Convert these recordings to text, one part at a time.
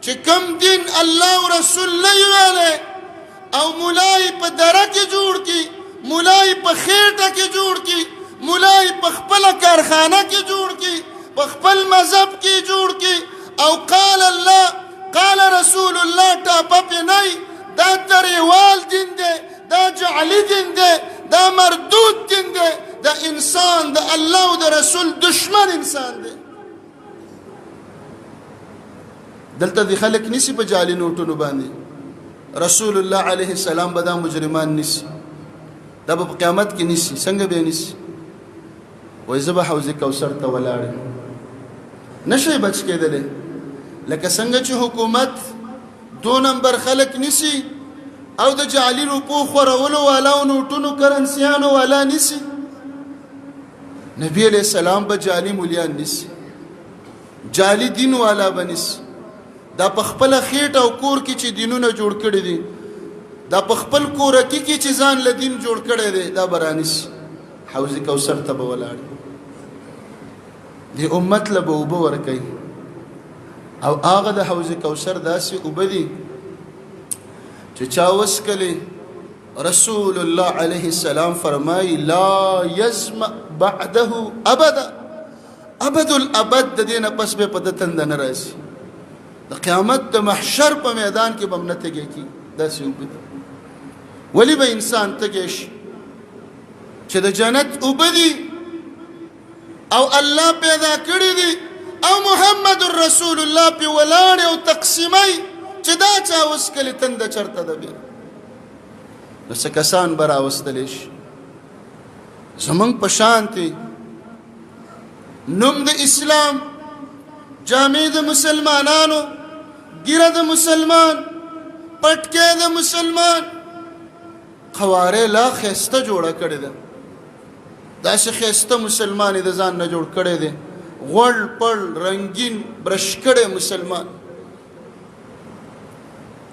چې کوم دین الله او رسول نه ویلې او مولای په دره کې جوړ کی، مولای په خېټه کې جوړ کی، مولای په خپل کارخانه کې جوړ کی، په خپل مذهب کې جوړ کی، او قال الله قال رسول الله ټاپه پې نه دا تریوال دین دی، دا جعلي دین دی، دا مردود دین دی، دا انسان د الله او د رسول دشمن انسان دی. دلته د خلک نیسی په جعلي نوټونو باندې رسول الله علیه السلام به دا مجرمان نیسی، دا به په قیامت کې نیسی. څنګه به نیسی؟ وایي زه به حوض کوثر ته ولاړ یم، نشئ بچ کېدلی. لکه څنګه چې حکومت 2 نمبر خلک نیسی او د جعلي روپو خورولو والا او نوټونو کرنسیانو والا نیسی، نبی علیہ السلام به جعلي مولیان نیسی، جعلي دین والا به نیسی. دا په خپل خېټه او کور کې چې دینونه جوړ کړي دي، دا په خپل کورکي کې چې ځان له دین جوړ کړی دی، دا به رانیسي حوض کوثر ته به ولاړ دی، امت له به اوبه ورکوي. او هغه د حوض کوثر داسې اوبه دي چې چا وڅکلې، رسول الله علیه السلام فرمایي لا یظمأ بعده ابدا، ابد الابد د دې نه پس به په د تنده نه راځي. د قیامت د محشر په میدان کې به هم نه تږی کېږي. داسې اوبه دي. ولې به انسان تږی شي چې د جنت اوبه دي او الله پیدا کړي دي او محمد رسول الله پې ولاړ او تقسیمي چې دا چا وڅکلې تنده چرته ده بیا. نو څه کسان به راوستلی شي زمونږ په شانتې نوم د اسلام، جامې د مسلمانانو، ګیره د مسلمان، پټکې د مسلمان، خوارې لا ښایسته جوړه کړې ده. داسې ښایسته مسلمان یې د ځان نه جوړ کړی دی، غوړ پړ رنګین برش کړی مسلمان.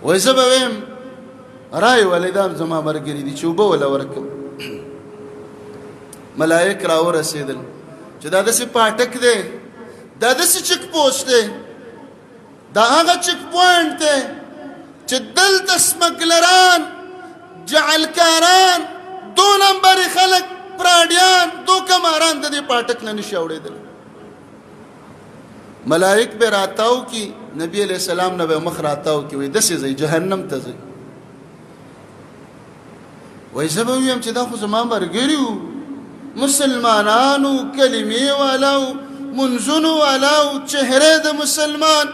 وایي زه به ویم رای والدام زما ملګري دي چې اوبه وله ورکړم. ملایک راورسېدل چې دا داسې پاټک دی، دا داسې چک پوسټ دی، دا هغه چک پوینټ دی چې دلته سمګلران، جعلکاران، 2 نمبرې خلک، پراډیان، دوکماران د دې پاټک نه نشي اوړېدل. ملائک به راتاو کی، نبی علیہ السلام نه به مخ راتاو کی، وایي داسې ځئ جهنم ته ځئ. وایي زه به ویم چې دا خو زما ملګري وو، مسلمانانو، کلمې والاو، منځونو والاو، چهره د مسلمان،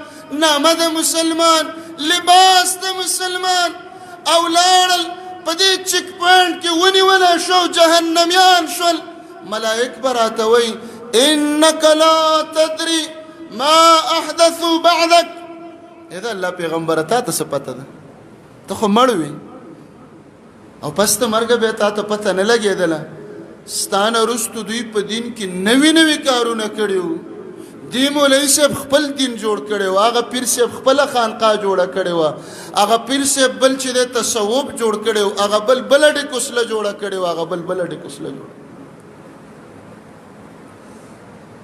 نامه د مسلمان، لباس د مسلمان، او لاړل په دې چک پوینټ کې ونیولی شو، جهنمیان شول. ملائک به راته وایي انک لا تدري ما احدثوا بعدک. دا الله پیغمبره تا ته څه پته ده؟ ته خو مړ وې او پس د مرګه به تا ته پته نه لګېدله. ستانه وروستو دوی په دین کې نوي نوي کارونه کړي وو. دی مولوي صاحب خپل دین جوړ کړی و، هغه پیر صاحب خپله خانقاه جوړه کړې وه، هغه پیر صاحب بل چې دی تصوف جوړ کړی و، هغه بل بله ډیکوسله جوړه کړې وه، هغه بل بله ډیکوسله جوړه.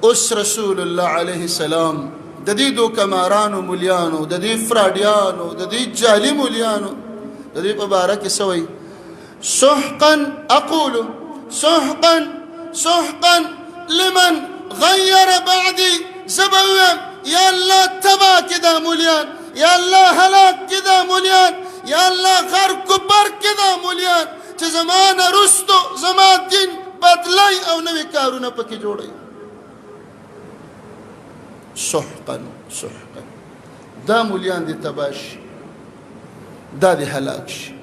اوس رسول الله علیه السلام د دې دوکمارانو مولیانو، د دې فراډیانو، د دې جعلي مولیانو د دې په باره کې څه وایي؟ سحقا اقول سحقا سحقا لمن غیر بعدي. زبویم یا الله تبا کدا مولیان، یا الله هلاک کدا مولیان، یا الله غرق و برق کدا مولیان چې زمانه رستو زما دین بدلی او نوی کارونه پکې جوړي. سحقا سحقا دا مولیان دي تباش، دا دي هلاک شي.